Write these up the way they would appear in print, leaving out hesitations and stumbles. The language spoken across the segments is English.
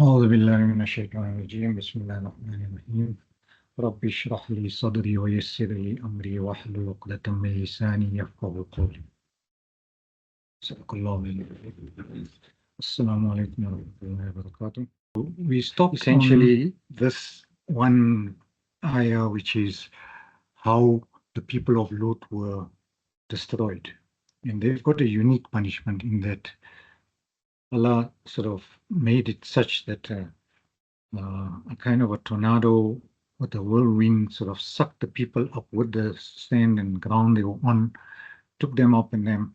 أعوذ بالله من الشيطان الرجيم بسم الله الرحمن الرحيم رب اشرح لي صدري ويسر لي أمري واحلل عقدة من لساني يفقهوا قولي صدق الله العظيم. Assalamu alaikum wa rahmatullahi wa barakatuh. We stopped essentially this one ayah, which is how the people of Lut were destroyed. And they've got a unique punishment in that Allah sort of made it such that a kind of a tornado with a whirlwind sort of sucked the people up with the sand and ground they were on, took them up and then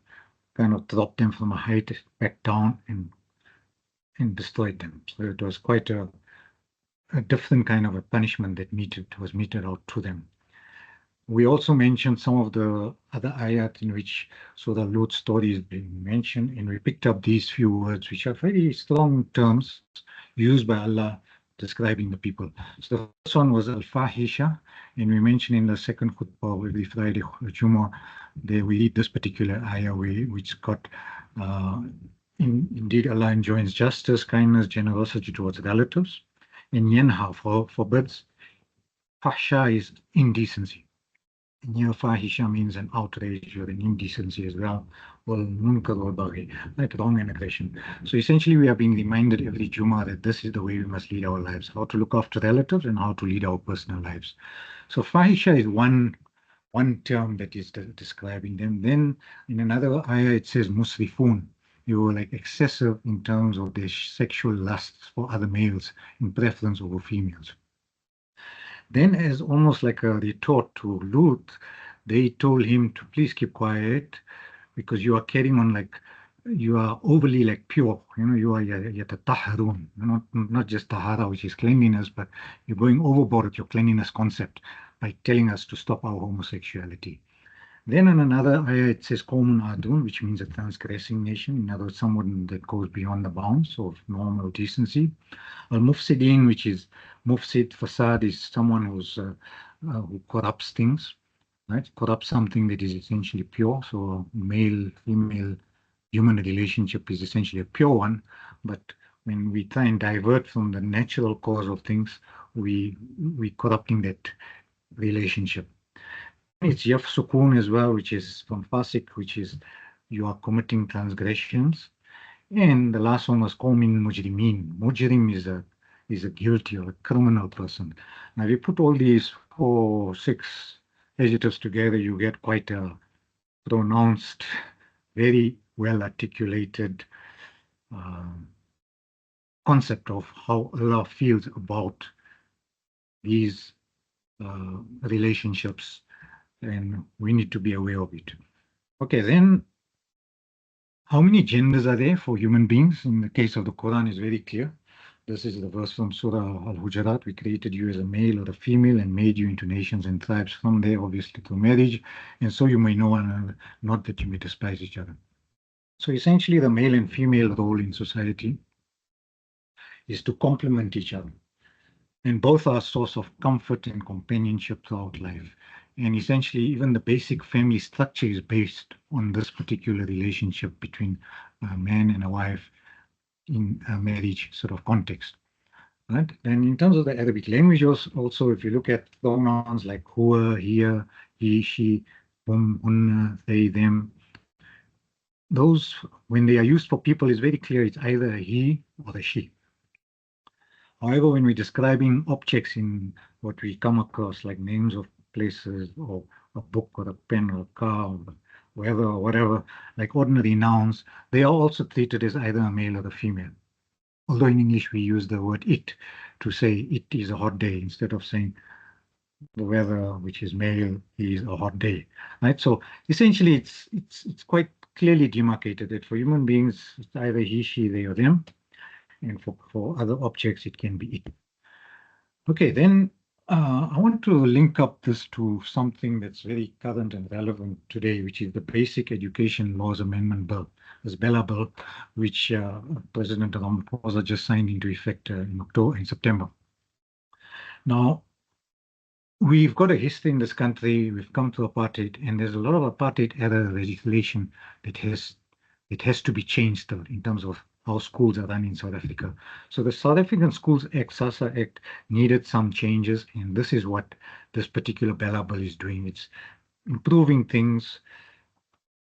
kind of dropped them from a height back down and destroyed them. So it was quite a different kind of a punishment that was meted out to them. We also mentioned some of the other ayat in which Surah Lut's story is being mentioned, and we picked up these few words, which are very strong terms used by Allah describing the people. So the first one was al-fahisha, and we mentioned in the second khutbah every Friday, Jummah, there we read this particular ayah which got, indeed Allah enjoins justice, kindness, generosity towards relatives, and yanha forbids. Fahsha is indecency. Here, fahisha means an outrage or an indecency as well. Well, munkar or baghi, like wrong and aggression. So essentially, we are being reminded every Jummah that this is the way we must lead our lives, how to look after relatives and how to lead our personal lives. So fahisha is one term that is describing them. Then in another ayah, it says musrifun. You were like excessive in terms of their sexual lusts for other males in preference over females. Then, as almost like a retort to Lut, they told him to please keep quiet because you are carrying on like you are overly like pure. You are yatatahharun, not just tahara, which is cleanliness, but you're going overboard with your cleanliness concept by telling us to stop our homosexuality. Then in another ayah it says qawmun adun, which means a transgressing nation. In other words, someone that goes beyond the bounds of normal decency. Al-mufsidin, which is mufsid, fasad is someone who corrupts things, right? Corrupts something that is essentially pure. So male, female, human relationship is essentially a pure one, but when we try and divert from the natural cause of things, we corrupting that relationship. It's yafsukun as well, which is from fasik, which is you are committing transgressions. And the last one was qawmin mujrimin. Mujrim is a guilty or a criminal person. Now, if you put all these 4, 6 adjectives together, you get quite a pronounced, very well articulated concept of how Allah feels about these relationships, and we need to be aware of it. Okay, then how many genders are there for human beings? In the case of the Quran is very clear. This is the verse from Surah Al-Hujurat. We created you as a male or a female and made you into nations and tribes from there, obviously through marriage. And so you may know one another, not that you may despise each other. So essentially the male and female role in society is to complement each other. And both are a source of comfort and companionship throughout life. And essentially, even the basic family structure is based on this particular relationship between a man and a wife in a marriage sort of context. Right? And in terms of the Arabic language, also, if you look at pronouns like huwa, here, he, she, hum, hunna, they, them, those, when they are used for people, it's very clear it's either a he or a she. However, when we're describing objects in what we come across, like names of places or a book or a pen or a car or weather or whatever, like ordinary nouns, they are also treated as either a male or a female. Although in English we use the word it to say it is a hot day instead of saying the weather, which is male, is a hot day, right? So essentially, it's quite clearly demarcated that for human beings, it's either he, she, they, or them, and for other objects, it can be it. Okay, then I want to link up this to something that's very current and relevant today, which is the Basic Education Laws Amendment Bill, this Bella Bill, which President Ramaphosa just signed into effect in September. Now, we've got a history in this country. We've come to apartheid, and there's a lot of apartheid era legislation that has to be changed in terms of how schools are run in South Africa. So the South African Schools Act, SASSA Act, needed some changes, and this is what this particular bill is doing. It's improving things.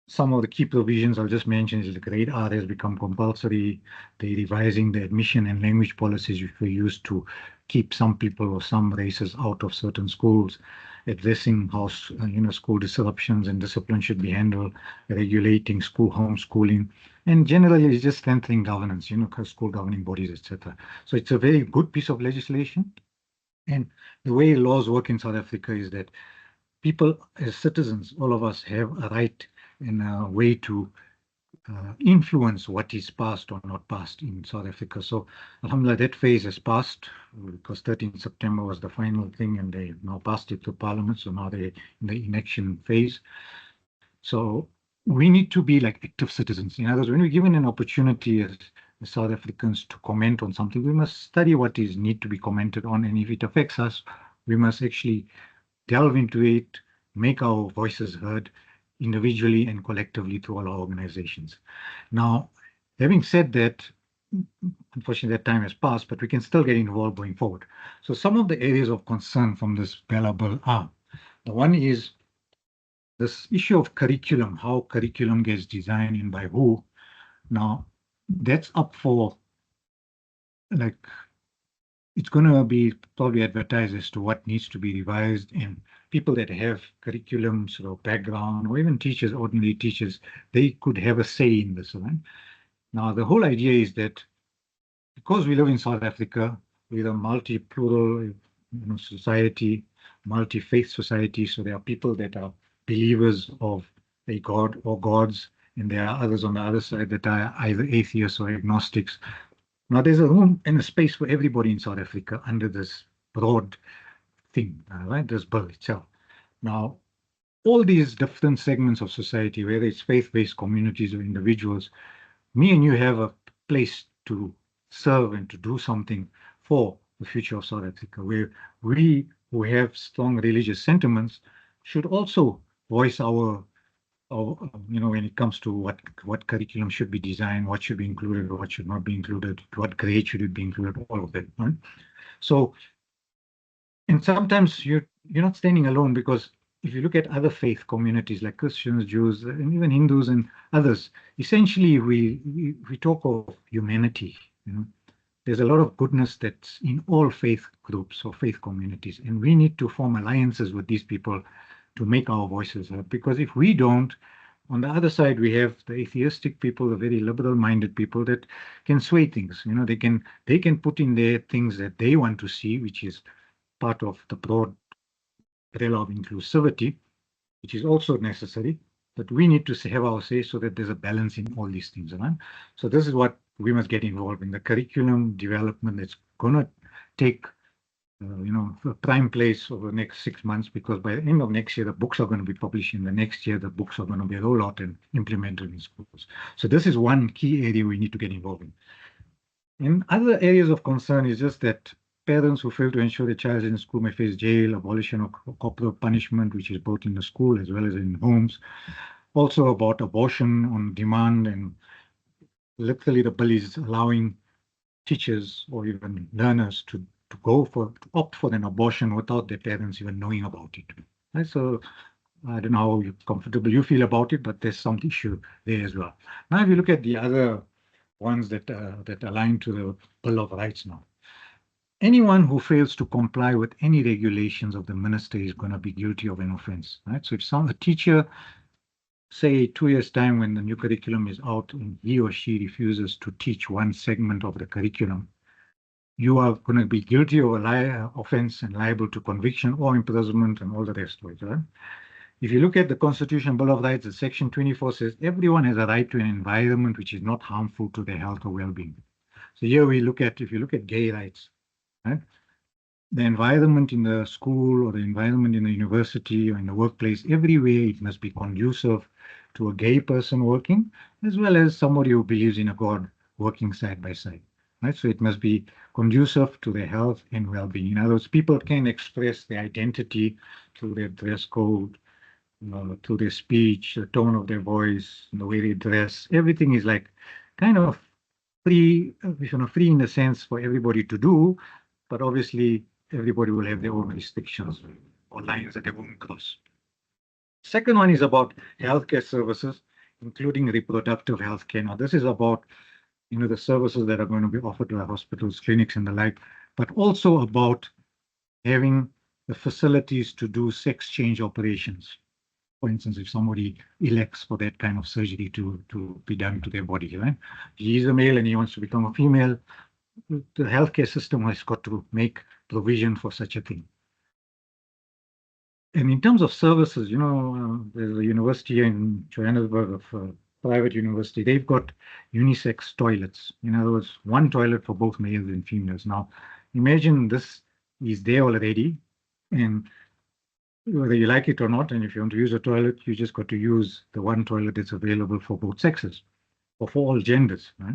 Some of the key provisions I'll just mention is the grade R has become compulsory. They're revising the admission and language policies which were used to keep some people or some races out of certain schools, addressing how school disruptions and discipline should be handled, regulating school homeschooling, and generally it's just strengthening governance, school governing bodies, etc. So it's a very good piece of legislation. And the way laws work in South Africa is that people, as citizens, all of us have a right and a way to influence what is passed or not passed in South Africa. So, alhamdulillah, that phase has passed because 13th September was the final thing, and they now passed it to Parliament. So now they're in the election phase. So we need to be like active citizens. In other words, when we're given an opportunity as South Africans to comment on something, we must study what is need to be commented on, and if it affects us, we must actually delve into it, make our voices heard individually and collectively through all our organizations. Now, having said that, unfortunately that time has passed, but we can still get involved going forward. So some of the areas of concern from this bill are, the one is this issue of curriculum, how curriculum gets designed and by who. Now, that's up for, like, it's going to be probably advertised as to what needs to be revised, and people that have curriculum sort of background, or even teachers, ordinary teachers, they could have a say in this, right? Now, the whole idea is that because we live in South Africa, we're a multi-plural society, multi-faith society, so there are people that are believers of a God or gods, and there are others on the other side that are either atheists or agnostics. Now, there's a room and a space for everybody in South Africa under this broad thing, right? This bill itself. Now, all these different segments of society, whether it's faith-based communities or individuals, me and you have a place to serve and to do something for the future of South Africa, where we who have strong religious sentiments should also voice our when it comes to what curriculum should be designed, what should be included, what should not be included, what grade should it be included, all of that. Right? So, and sometimes you're not standing alone, because if you look at other faith communities like Christians, Jews, and even Hindus and others, essentially we talk of humanity. There's a lot of goodness that's in all faith groups or faith communities, and we need to form alliances with these people to make our voices heard. Because if we don't, on the other side, we have the atheistic people, the very liberal-minded people that can sway things. They can put in there things that they want to see, which is part of the broad umbrella of inclusivity, which is also necessary. But we need to have our say so that there's a balance in all these things. Right? So this is what we must get involved in, the curriculum development. It's going to take a prime place over the next 6 months, because by the end of next year, the books are going to be published. In the next year, the books are going to be rolled out and implemented in schools. So this is one key area we need to get involved in. In other areas of concern is just that parents who fail to ensure their child is in school may face jail, abolition of corporal punishment, which is both in the school as well as in homes. Also about abortion on demand, and literally the bill is allowing teachers or even learners to opt for an abortion without their parents even knowing about it. Right? So I don't know how comfortable you feel about it, but there's some issue there as well. Now, if you look at the other ones that align to the Bill of Rights now, anyone who fails to comply with any regulations of the minister is going to be guilty of an offense. Right? So if a teacher, say 2 years' time when the new curriculum is out, and he or she refuses to teach one segment of the curriculum, you are going to be guilty of a offense and liable to conviction or imprisonment and all the rest of it. Right? If you look at the Constitution Bill of Rights, Section 24 says everyone has a right to an environment which is not harmful to their health or well-being. So here if you look at gay rights, right? The environment in the school or the environment in the university or in the workplace, everywhere it must be conducive to a gay person working, as well as somebody who believes in a God working side by side. Right? So it must be conducive to their health and well-being. In other words, people can express their identity through their dress code, through their speech, the tone of their voice, the way they dress. Everything is like kind of free, free in the sense for everybody to do, but obviously everybody will have their own restrictions or lines that they won't cross. Second one is about healthcare services, including reproductive healthcare. Now, this is about the services that are going to be offered to our hospitals, clinics, and the like, but also about having the facilities to do sex change operations. For instance, if somebody elects for that kind of surgery to be done to their body, right? He's a male and he wants to become a female. The healthcare system has got to make provision for such a thing. And in terms of services, there's a university in Johannesburg, of private university. They've got unisex toilets. In other words, one toilet for both males and females. Now, imagine this is there already, and whether you like it or not, and if you want to use a toilet, you just got to use the one toilet that's available for both sexes, or for all genders, right?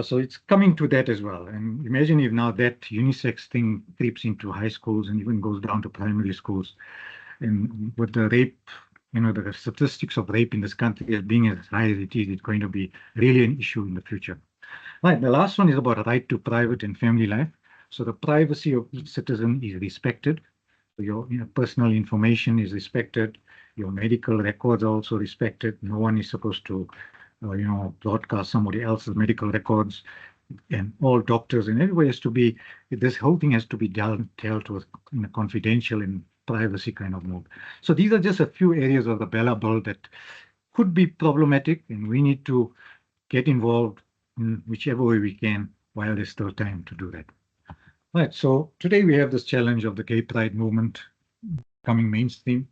So it's coming to that as well. And imagine if now that unisex thing creeps into high schools and even goes down to primary schools. And with the rape, the statistics of rape in this country as being as high as it is, it's going to be really an issue in the future. Right. The last one is about a right to private and family life. So the privacy of each citizen is respected. So your personal information is respected. Your medical records are also respected. No one is supposed to broadcast somebody else's medical records, and all doctors and everybody has to be, this whole thing has to be dealt with in a confidential and privacy kind of mode. So these are just a few areas of the Bella Bill that could be problematic, and we need to get involved in whichever way we can while there's still time to do that. Right, so today we have this challenge of the gay pride movement becoming mainstream,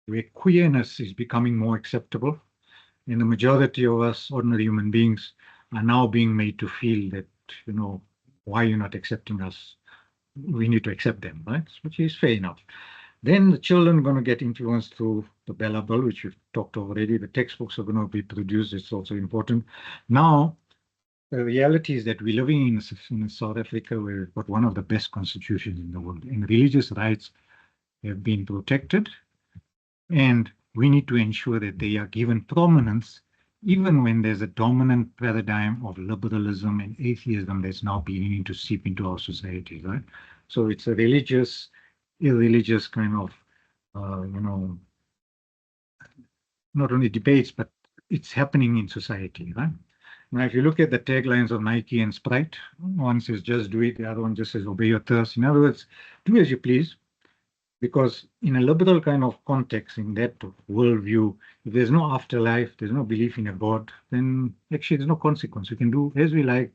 where queerness is becoming more acceptable. And the majority of us ordinary human beings are now being made to feel that, why you're not accepting us? We need to accept them, right? Which is fair enough. Then the children are going to get influenced through the Bella Bill, which we've talked already. The textbooks are going to be produced. It's also important. Now, the reality is that we're living in South Africa, where we've got one of the best constitutions in the world, and religious rights have been protected. And we need to ensure that they are given prominence, even when there's a dominant paradigm of liberalism and atheism that's now beginning to seep into our society, right? So it's a religious, irreligious kind of, not only debates, but it's happening in society, right? Now, if you look at the taglines of Nike and Sprite, one says just do it, the other one just says obey your thirst. In other words, do as you please. Because in a liberal kind of context, in that worldview, if there's no afterlife, there's no belief in a God, then actually there's no consequence. We can do as we like,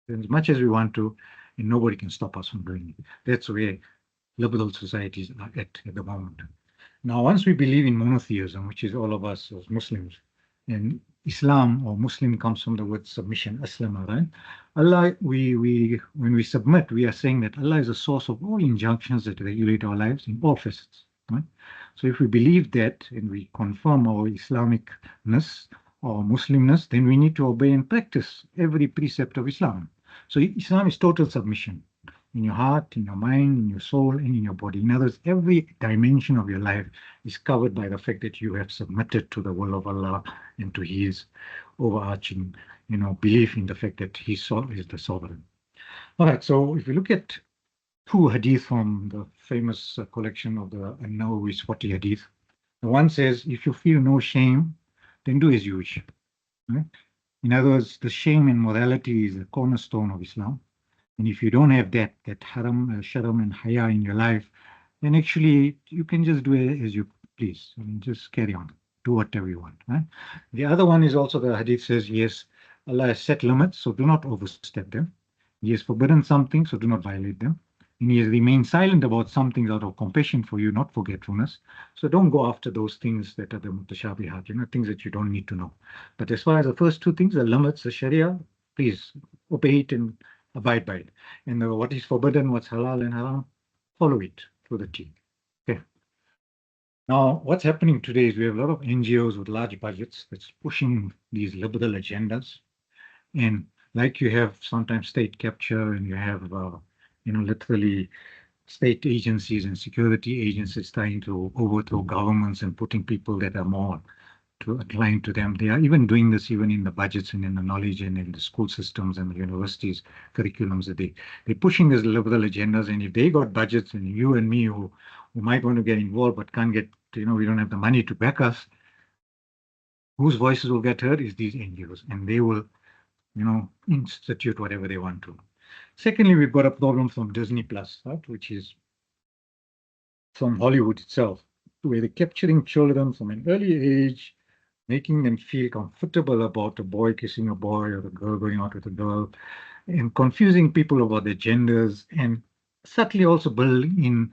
as much as we want to, and nobody can stop us from doing it. That's where liberal societies are at the moment. Now, once we believe in monotheism, which is all of us as Muslims, and Islam or Muslim comes from the word submission, aslama, right? Allah, when we submit, we are saying that Allah is the source of all injunctions that regulate our lives in all facets, right? So if we believe that and we confirm our Islamicness or Muslimness, then we need to obey and practice every precept of Islam. So Islam is total submission in your heart, in your mind, in your soul, and in your body. In other words, every dimension of your life is covered by the fact that you have submitted to the will of Allah and to His overarching, belief in the fact that He is the sovereign. All right, so if you look at two hadith from the famous collection of the An-Nawawi's 40 hadith, the one says, if you feel no shame, then do as you wish. Right? In other words, the shame and morality is the cornerstone of Islam. And if you don't have that haram, sharam, and haya in your life, then actually you can just do it as you please. I mean, just carry on, do whatever you want. Right? The other one is also the hadith says, yes, Allah has set limits, so do not overstep them. He has forbidden something, so do not violate them. And He has remained silent about some things out of compassion for you, not forgetfulness. So don't go after those things that are the mutashabihat, things that you don't need to know. But as far as the first two things, the limits, the Sharia, please obey it and abide by it. And what is forbidden, what's halal and haram, follow it to the T. Okay. Now, what's happening today is we have a lot of NGOs with large budgets that's pushing these liberal agendas. And like you have sometimes state capture, and you have, literally state agencies and security agencies trying to overthrow governments and putting people that are more to align to them. They are even doing this even in the budgets and in the knowledge and in the school systems and the universities curriculums that they're pushing these liberal agendas. And if they got budgets and you and me who might want to get involved but can't get, we don't have the money to back us, whose voices will get heard is these NGOs, and they will, institute whatever they want to. Secondly, we've got a problem from Disney Plus, right, which is from Hollywood itself, where they're capturing children from an early age, making them feel comfortable about a boy kissing a boy or a girl going out with a girl, and confusing people about their genders, and subtly also building in,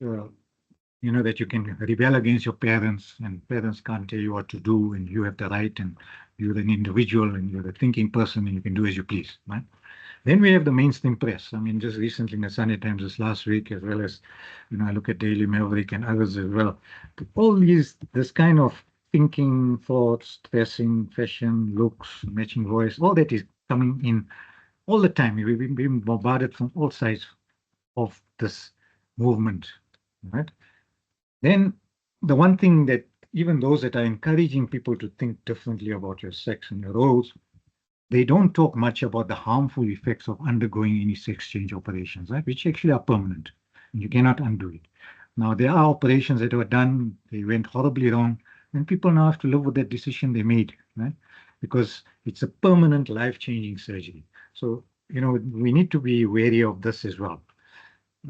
that you can rebel against your parents, and parents can't tell you what to do, and you have the right, and you're an individual, and you're a thinking person, and you can do as you please, right? Then we have the mainstream press. I mean, just recently in the Sunday Times this last week, as well as, I look at Daily Maverick and others as well. All this kind of thinking, thoughts, dressing, fashion, looks, matching voice, all that is coming in all the time. We've been bombarded from all sides of this movement, right? Then the one thing that even those that are encouraging people to think differently about your sex and your roles, they don't talk much about the harmful effects of undergoing any sex change operations, right? Which actually are permanent, and you cannot undo it. Now, there are operations that were done, they went horribly wrong, and people now have to live with that decision they made, right? Because it's a permanent, life-changing surgery. So, we need to be wary of this as well.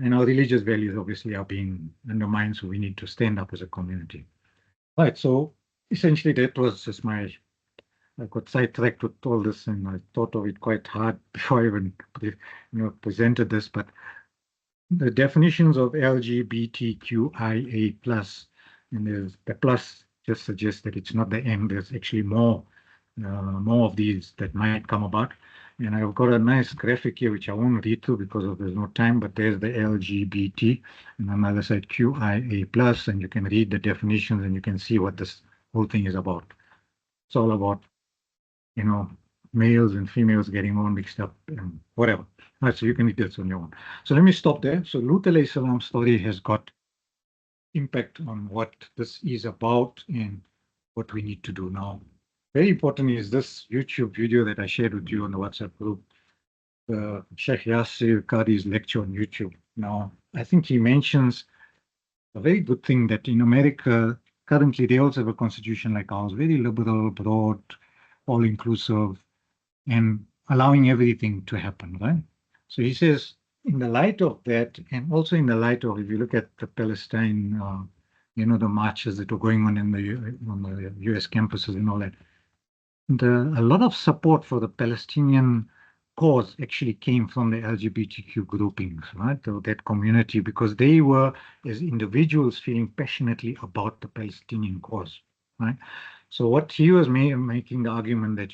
And our religious values obviously are being undermined, so we need to stand up as a community. Right, so essentially that was just I got sidetracked with all this, and I thought of it quite hard before I even, presented this. But the definitions of LGBTQIA+, and the plus just suggests that it's not the end. There's actually more of these that might come about. And I've got a nice graphic here, which I won't read through because there's no time, but there's the LGBT, and on the other side, QIA+, and you can read the definitions and you can see what this whole thing is about. It's all about, males and females getting all mixed up and whatever. All right, so you can read this on your own. So let me stop there. So Lut alayhi salam's story has got impact on what this is about and what we need to do now. Very important is this YouTube video that I shared with you on the WhatsApp group, Sheikh Yasir Qadhi's lecture on YouTube. Now, I think he mentions a very good thing that in America, currently they also have a constitution like ours, very liberal, broad, all-inclusive, and allowing everything to happen, right? So he says, in the light of that, and also in the light of, if you look at the Palestine, the marches that were going on in the US campuses and all that, a lot of support for the Palestinian cause actually came from the LGBTQ groupings, right? That community, because they were, as individuals, feeling passionately about the Palestinian cause, right? So what he was making the argument that,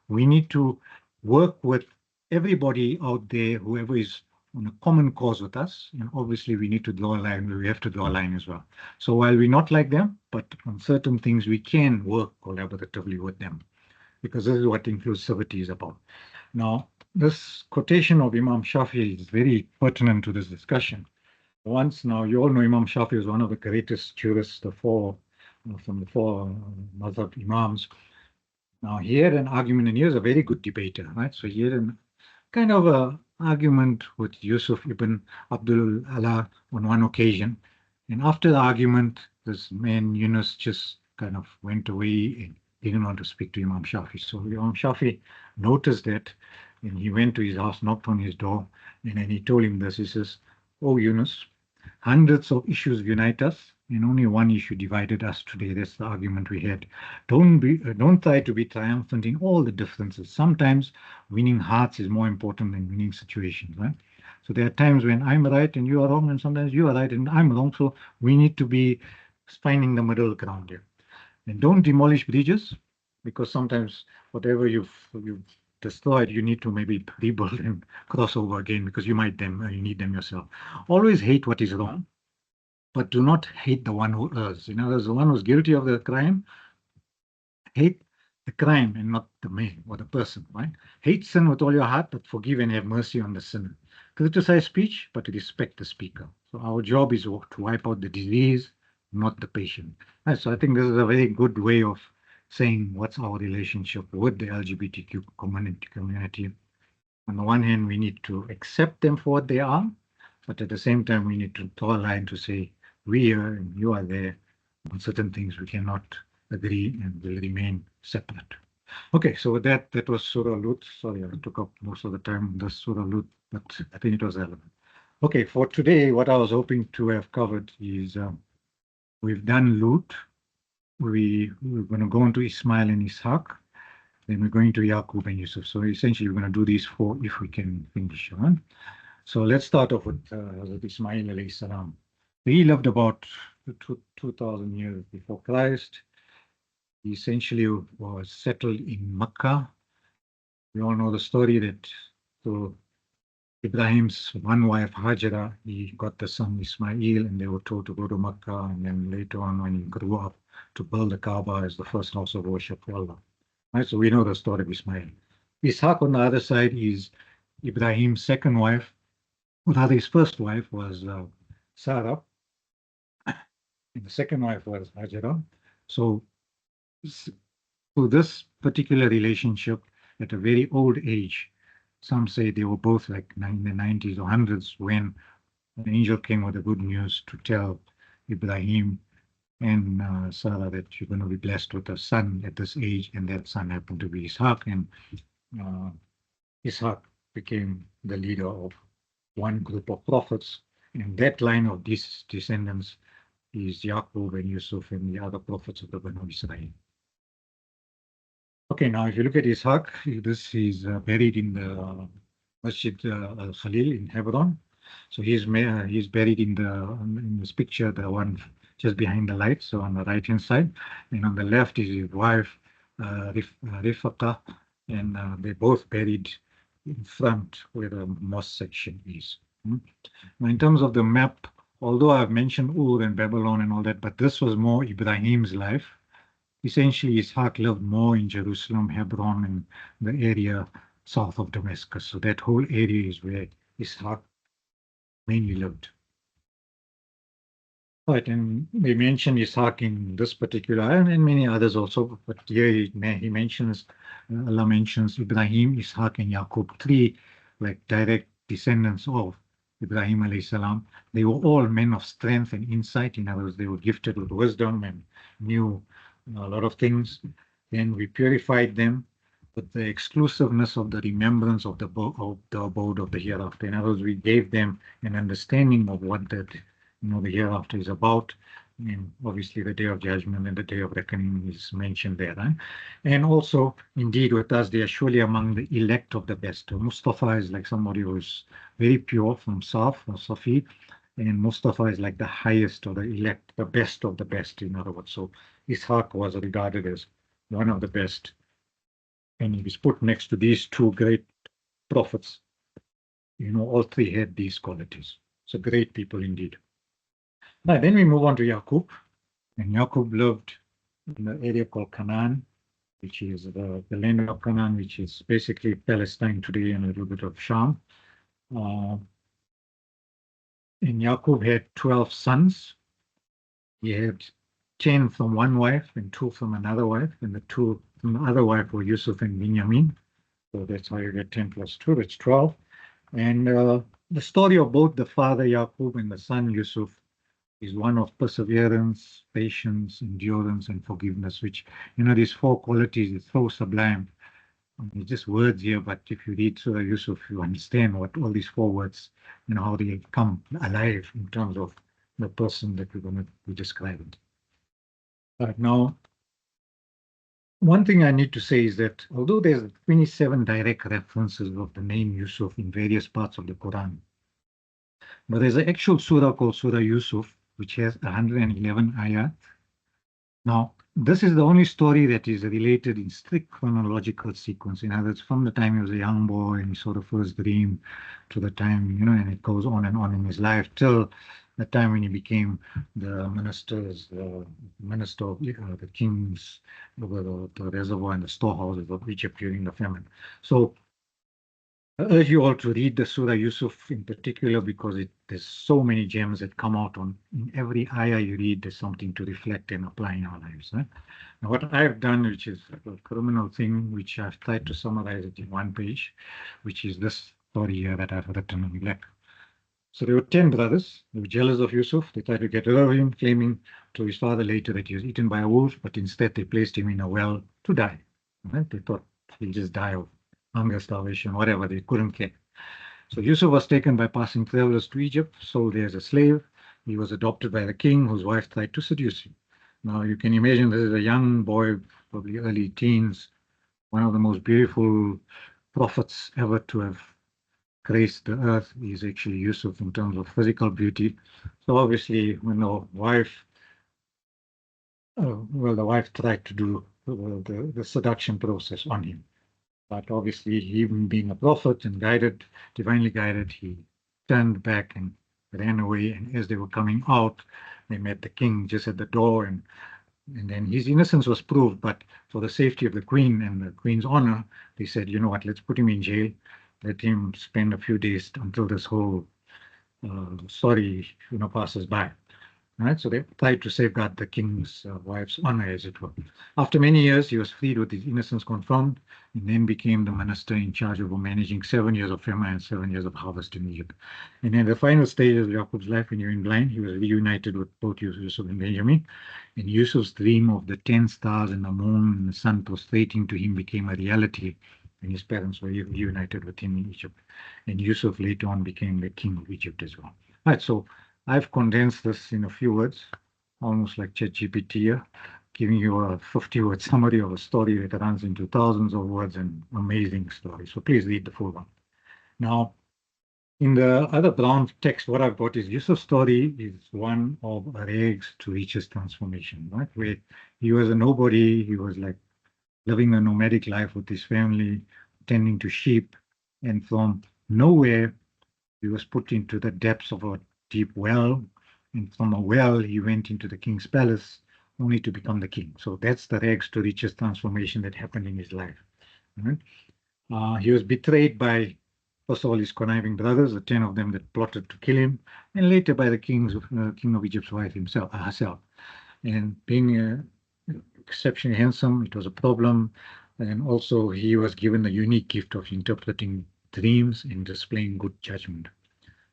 we need to work with everybody out there, whoever is on a common cause with us, and obviously we need to draw a line. We have to draw a line as well. So while we're not like them, but on certain things we can work collaboratively with them, because this is what inclusivity is about. Now, this quotation of Imam Shafi is very pertinent to this discussion. Now you all know Imam Shafi is one of the greatest jurists, from the four Mazhab Imams. Now, he had an argument, and he was a very good debater, right? So he had a kind of a argument with Yusuf ibn Abdul Allah on one occasion. And after the argument, this man, Yunus, just kind of went away and didn't want to speak to Imam Shafi. So Imam Shafi noticed that, and he went to his house, knocked on his door, and then he told him this. He says, "Oh, Yunus, hundreds of issues unite us, and only one issue divided us today. That's the argument we had. Don't try to be triumphant in all the differences. Sometimes winning hearts is more important than winning situations, right? So there are times when I'm right and you are wrong, and sometimes you are right and I'm wrong. So we need to be finding the middle ground here. And don't demolish bridges, because sometimes whatever you've destroyed, you need to maybe rebuild and cross over again, because you need them yourself. Always hate what is wrong, but do not hate the one who errs. In other words, the one who's guilty of the crime, hate the crime and not the man or the person, right? Hate sin with all your heart, but forgive and have mercy on the sinner. Criticize speech, but respect the speaker. So our job is to wipe out the disease, not the patient. Right, so I think this is a very good way of saying what's our relationship with the LGBTQ community. On the one hand, we need to accept them for what they are, but at the same time, we need to draw a line to say, we are and you are there. On certain things, we cannot agree and will remain separate. Okay, so with that, that was Surah Lut. Sorry, I took up most of the time on this Surah Lut, but I think it was relevant. Okay, for today, what I was hoping to have covered is we've done Lut. We're going to go into Ismail and Ishaq. Then we're going to Yaqub and Yusuf. So essentially, we're going to do these four if we can finish. Right? So let's start off with Hazrat Ismail alayhi salam. He lived about 2,000 years before Christ. He essentially was settled in Makkah. We all know the story that so Ibrahim's one wife, Hajara, he got the son Isma'il, and they were told to go to Makkah. And then later on, when he grew up, to build the Kaaba as the first house of worship for Allah. Right, so we know the story of Ismail. Ishaq, on the other side, is Ibrahim's second wife. Rather, his first wife was Sarah, and the second wife was Hajara. So, through this particular relationship, at a very old age, some say they were both like in the 90s or 100s when an angel came with the good news to tell Ibrahim and Sarah that you're going to be blessed with a son at this age, and that son happened to be Ishaq, and Ishaq became the leader of one group of prophets, and that line of these descendants is Yaqub and Yusuf and the other prophets of the Banu Israel. Okay, now if you look at Ishaq, he's buried in the Masjid al-Khalil in Hebron. So he's buried in this picture, the one just behind the light, so on the right-hand side. And on the left is his wife, Rifaqah, and they're both buried in front where the mosque section is. Now, in terms of the map, although I've mentioned Ur and Babylon and all that, but this was more Ibrahim's life. Essentially, Ishaq lived more in Jerusalem, Hebron, and the area south of Damascus. So that whole area is where Ishaq mainly lived. Right, and we mentioned Ishaq in this particular and many others also, but here he mentions, Allah mentions Ibrahim, Ishaq, and Yaqub, three like direct descendants of Ibrahim alayhi salam. They were all men of strength and insight. In other words, they were gifted with wisdom and knew a lot of things. Then we purified them with the exclusiveness of the remembrance of the abode of the hereafter. In other words, we gave them an understanding of what that the hereafter is about. And obviously the day of judgment and the day of reckoning is mentioned there. Right? And also, indeed, with us, they are surely among the elect of the best. Mustafa is like somebody who's very pure from Saf or Safi, and Mustafa is like the highest or the elect, the best of the best, in other words. So Ishaq was regarded as one of the best. And he was put next to these two great prophets. All three had these qualities. So great people indeed. Now, then we move on to Yaqub. And Yaqub lived in the area called Canaan, which is the land of Canaan, which is basically Palestine today and a little bit of Sham. And Yaqub had 12 sons. He had 10 from one wife and 2 from another wife, and the 2 from the other wife were Yusuf and Binyamin. So that's how you get 10 plus 2, that's 12. And the story of both the father Yaqub and the son Yusuf is one of perseverance, patience, endurance, and forgiveness, which, these 4 qualities is so sublime. It's just words here, but if you read Surah Yusuf, you understand what all these 4 words, how they come alive in terms of the person that we're going to be describing. Now, one thing I need to say is that although there's 27 direct references of the name Yusuf in various parts of the Quran, but there's an actual surah called Surah Yusuf, which has 111 ayat. Now, this is the only story that is related in strict chronological sequence. In other words, from the time he was a young boy and he saw the first dream to the time, and it goes on and on in his life till the time when he became the minister of the kings over the reservoir and the storehouses of Egypt during the famine. So I urge you all to read the Surah Yusuf in particular because there's so many gems that come out in every ayah you read. There's something to reflect and apply in our lives. Now, what I've done, which is a criminal thing, which I've tried to summarize it in one page, which is this story here that I've written in black. So there were 10 brothers. They were jealous of Yusuf. They tried to get rid of him, claiming to his father later that he was eaten by a wolf, but instead they placed him in a well to die. Right? They thought he'll just die of hunger, starvation, whatever. They couldn't care. So Yusuf was taken by passing travelers to Egypt, sold there as a slave. He was adopted by the king, whose wife tried to seduce him. Now you can imagine this is a young boy, probably early teens, one of the most beautiful prophets ever to have graced the earth is actually Yusuf in terms of physical beauty. So obviously, when the wife, the wife tried to do the seduction process on him. But obviously, him being a prophet and guided, divinely guided, he turned back and ran away. And as they were coming out, they met the king just at the door, and then his innocence was proved. But for the safety of the queen and the queen's honor, they said, you know what, let's put him in jail, let him spend a few days until this whole story, passes by. Right? So they tried to safeguard the king's wife's honor, as it were. After many years, he was freed with his innocence confirmed, and then became the minister in charge of managing 7 years of famine and 7 years of harvest in Egypt. And in the final stages of Jacob's life, when he went blind, he was reunited with both Yusuf and Benjamin. And Yusuf's dream of the 10 stars and the moon and the sun prostrating to him became a reality when his parents were reunited with him in Egypt. And Yusuf later on became the king of Egypt as well. Right, so I've condensed this in a few words, almost like ChatGPT here, giving you a 50-word summary of a story that runs into thousands of words and amazing story. So please read the full one. Now, in the other brown text, what I've got is Yusuf's story is one of rags to riches transformation, right? Where he was a nobody, he was like living a nomadic life with his family, tending to sheep, and from nowhere, he was put into the depths of a deep well, and from a well, he went into the king's palace, only to become the king. So that's the rags to riches transformation that happened in his life. Right? He was betrayed by, first of all, his conniving brothers, the 10 of them that plotted to kill him, and later by the king of Egypt's wife herself. And being exceptionally handsome, it was a problem. And also, he was given the unique gift of interpreting dreams and displaying good judgment.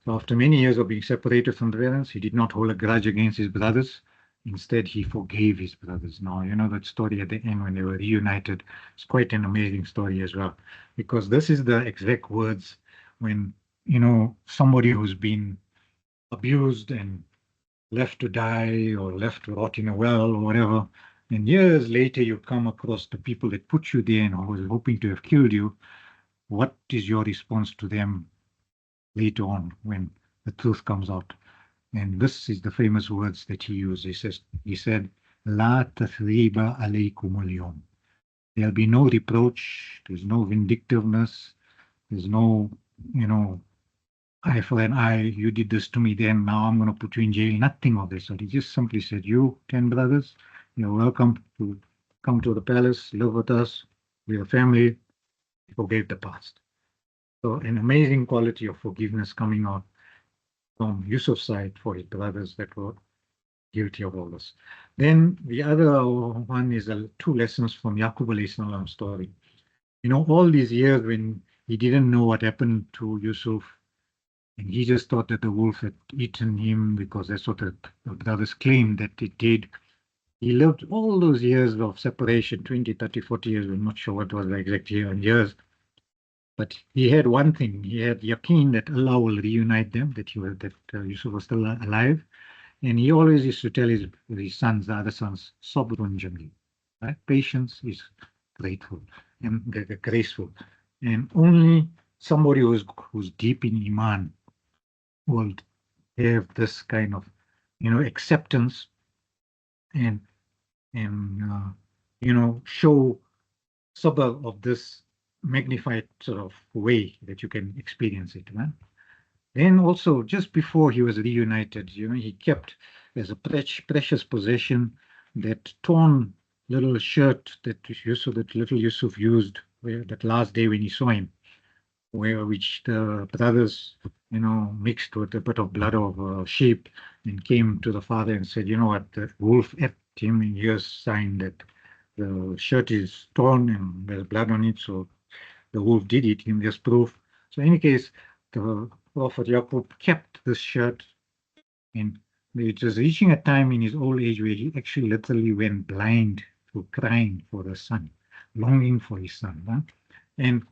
So after many years of being separated from the parents, he did not hold a grudge against his brothers. Instead, he forgave his brothers. Now, you know that story at the end when they were reunited. It's quite an amazing story as well, because this is the exact words when, somebody who's been abused and left to die or left to rot in a well or whatever, and years later you come across the people that put you there and who was hoping to have killed you. What is your response to them later on when the truth comes out? And this is the famous words that he used. He said, La tathriba alaykum al-yawm. There'll be no reproach, there's no vindictiveness, there's no, eye for an eye, you did this to me then, now I'm going to put you in jail. Nothing of this. So he just simply said, you 10 brothers, you're welcome to come to the palace, live with us, we're a family, forgive the past. So an amazing quality of forgiveness coming out from Yusuf's side for his brothers that were guilty of all this. Then the other one is 2 lessons from Yaqub alayhi salam's story. All these years when he didn't know what happened to Yusuf, and he just thought that the wolf had eaten him because that's what the brothers claimed that it did. He lived all those years of separation, 20, 30, 40 years. We're not sure what was the exact years. But he had one thing. He had yaqeen that Allah will reunite them, that Yusuf was still alive. And he always used to tell his sons, the other sons, sabrun jamil. Right? Patience is grateful and graceful. And only somebody who's deep in Iman will have this kind of, acceptance and show sabr of this magnified sort of way that you can experience it. Man. Then also, just before he was reunited, he kept as a precious possession that torn little shirt that little Yusuf used that last day when he saw him. which the brothers, mixed with a bit of blood of sheep and came to the father and said, you know what, the wolf ate him, and here's sign that the shirt is torn and there's blood on it, so the wolf did eat him. There's proof. So in any case, the Prophet Yaqub kept this shirt, and it was reaching a time in his old age where he actually literally went blind through crying for the son, longing for his son. Huh? And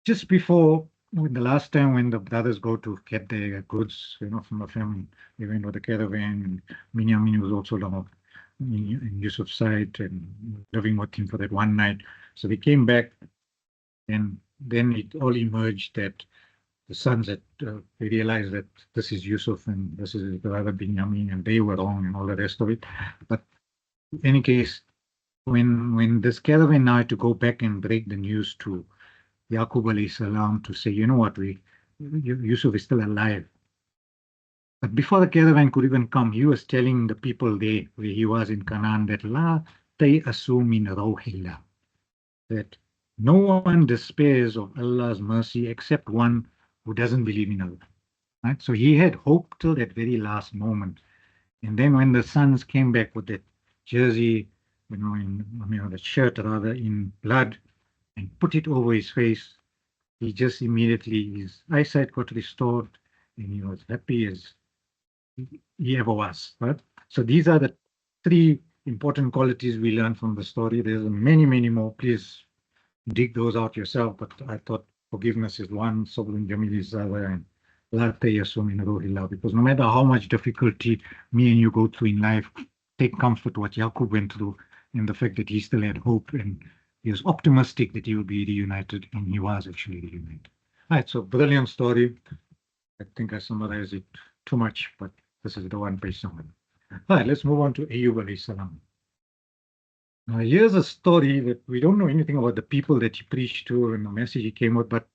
just before, when the last time when the brothers go to get their goods, from the family, they went with the caravan, and Binyamin was also in Yusuf's side and living with him for that one night. So they came back, and then it all emerged that the sons had they realized that this is Yusuf and this is his brother Binyamin, and they were wrong and all the rest of it. But in any case, when this caravan now had to go back and break the news to Yaqub alayhi salam to say, you know what, Yusuf is still alive. But before the caravan could even come, he was telling the people there where he was in Canaan that La tayasu min rawhillah, that no one despairs of Allah's mercy except one who doesn't believe in Allah. Right? So he had hope till that very last moment. And then when the sons came back with that jersey, the shirt rather, in blood, and put it over his face, he just immediately, his eyesight got restored, and he was happy as he ever was. Right? So these are the three important qualities we learn from the story. There's many, many more. Please dig those out yourself. But I thought forgiveness is one, Sabrun Jamil is other, and La tayassum min ruhillah. Because no matter how much difficulty me and you go through in life, take comfort what Yaqub went through, and the fact that he still had hope and he was optimistic that he would be reunited, and he was actually reunited. All right, so brilliant story. I think I summarized it too much, but this is the one-page summary. All right, let's move on to Ayub alayhi salam. Now, here's a story that we don't know anything about the people that he preached to and the message he came with, but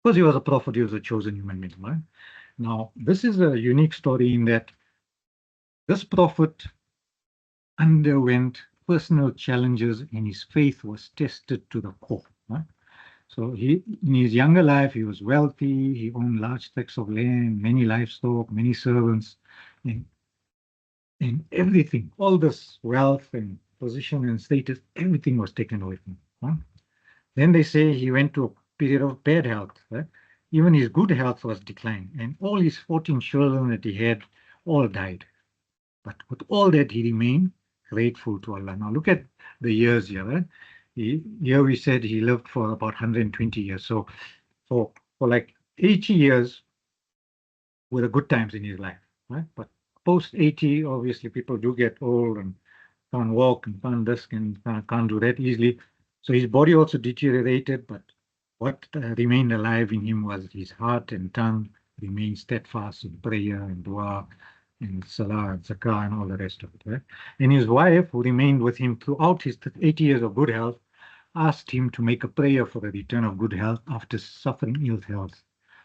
because he was a prophet, he was a chosen human being. Right? Now, this is a unique story in that this prophet underwent personal challenges and his faith was tested to the core. Right? So in his younger life, he was wealthy, he owned large tracts of land, many livestock, many servants, and everything, all this wealth and position and status, everything was taken away from him. Huh? Then they say he went to a period of bad health. Right? Even his good health was declining, and all his 14 children that he had all died. But with all that, he remained grateful to Allah. Now look at the years here. Right? Here we said he lived for about 120 years. So for like 80 years were the good times in his life. Right? But post 80, obviously people do get old and can't walk and can't this and can't do that easily. So his body also deteriorated, but what remained alive in him was his heart and tongue remained steadfast in prayer and dua and salah and zakah and all the rest of it. Right? And his wife, who remained with him throughout his 80 years of good health, asked him to make a prayer for the return of good health after suffering ill health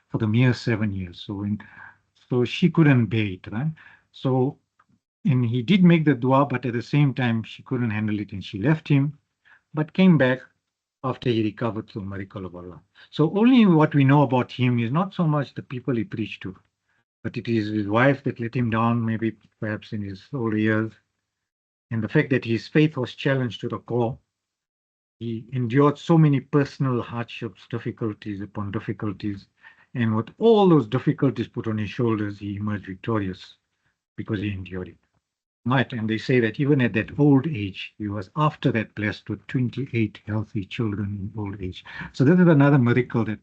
for the mere 7 years. So she couldn't bear it. Right? So and he did make the dua, but at the same time, she couldn't handle it and she left him, but came back after he recovered through a miracle of Allah. So only what we know about him is not so much the people he preached to, but it is his wife that let him down, maybe perhaps in his older years. And the fact that his faith was challenged to the core. He endured so many personal hardships, difficulties upon difficulties. And with all those difficulties put on his shoulders, he emerged victorious because he endured it. Right, and they say that even at that old age, he was after that blessed with 28 healthy children in old age. So this is another miracle that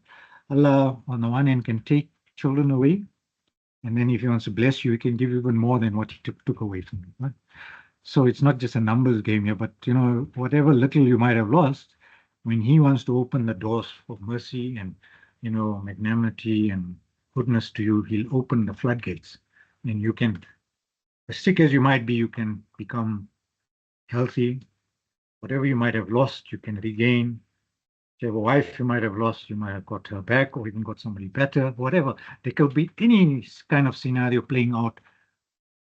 Allah, on the one hand, can take children away, and then if He wants to bless you, He can give even more than what He took away from you. Right? So it's not just a numbers game here, but whatever little you might have lost, when He wants to open the doors of mercy and magnanimity and goodness to you, He'll open the floodgates, and you can. As sick as you might be, you can become healthy. Whatever you might have lost, you can regain. If you have a wife you might have lost, you might have got her back or even got somebody better, whatever. There could be any kind of scenario playing out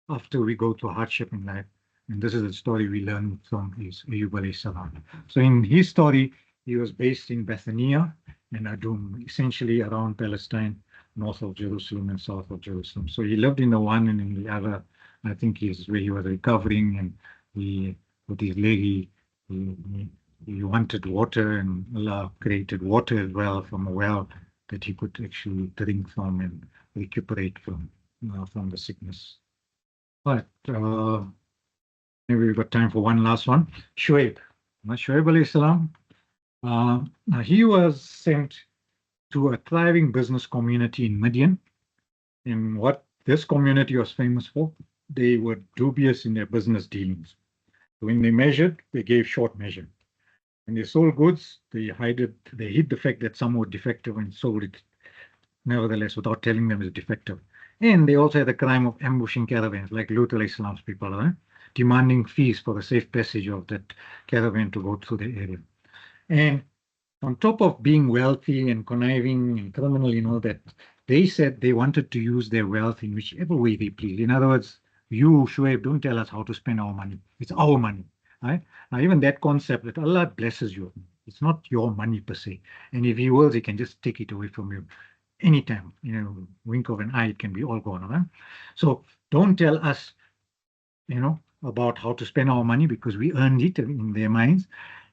after we go through hardship in life. And this is the story we learn from Ayub alayhi salam. So in his story, he was based in Bethania, and Adum, essentially around Palestine, north of Jerusalem and south of Jerusalem. So he lived in the one and in the other. I think is where he was recovering, and he, with his leg, he wanted water, and Allah created water as well from a well that he could actually drink from and recuperate from the sickness. But maybe we've got time for one last one. Shuaib. Shuaib alayhi salam. Now he was sent to a thriving business community in Midian. And what this community was famous for, they were dubious in their business dealings. When they measured, they gave short measure. When they sold goods, they hid the fact that some were defective and sold it nevertheless without telling them it's defective. And they also had the crime of ambushing caravans, like Lut alayhi salam's people, right? Demanding fees for the safe passage of that caravan to go through the area. And on top of being wealthy and conniving and criminal and all that, they said they wanted to use their wealth in whichever way they please. In other words, you, Shuaib, don't tell us how to spend our money. It's our money. Right? Now, even that concept that Allah blesses you, it's not your money per se. And if He wills, He can just take it away from you anytime. Wink of an eye, it can be all gone. Right? So don't tell us, about how to spend our money because we earned it in their minds.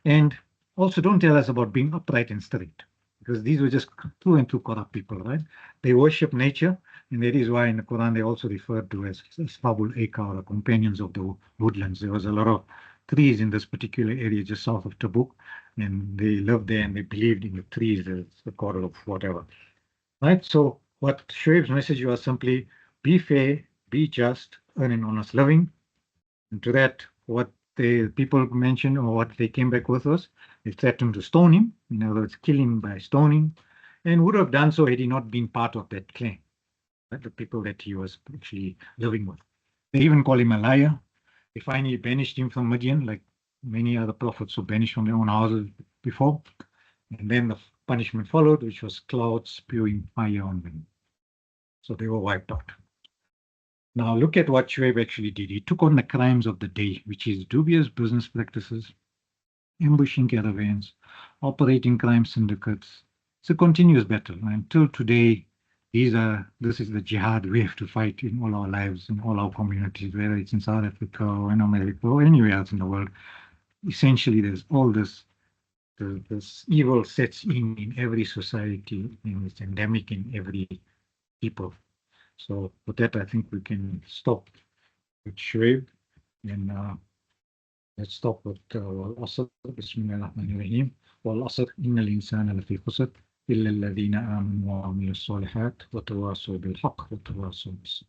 And also don't tell us about being upright and straight because these were just through and through corrupt people, right? They worship nature, and that is why in the Quran they also referred to as Ashabul Aika, or companions of the woodlands. There was a lot of trees in this particular area just south of Tabuk, and they lived there and they believed in the trees as the god of whatever. Right? So what Shoaib's message was simply be fair, be just, earn an honest living. And to that, what the people mentioned or what they came back with was they threatened to stone him, in other words, kill him by stoning, and would have done so had he not been part of that clan, right? The people that he was actually living with. They even call him a liar. They finally banished him from Midian, like many other prophets who banished from their own houses before. And then the punishment followed, which was clouds spewing fire on them. So they were wiped out. Now look at what Shuaib actually did. He took on the crimes of the day, which is dubious business practices, ambushing caravans, operating crime syndicates. It's a continuous battle. Until today, this is the jihad we have to fight in all our lives, in all our communities, whether it's in South Africa or in America or anywhere else in the world. Essentially, there's all this evil sets in every society, and it's endemic in every people. So with that, I think we can stop with Shuaib, and let's stop with والعصر بسم الله الرحمن الرحيم والعصر إن الإنسان لفي خسر إلا الذين آمنوا وعملوا الصالحات وتواصوا بالحق وتواصوا بالصبر.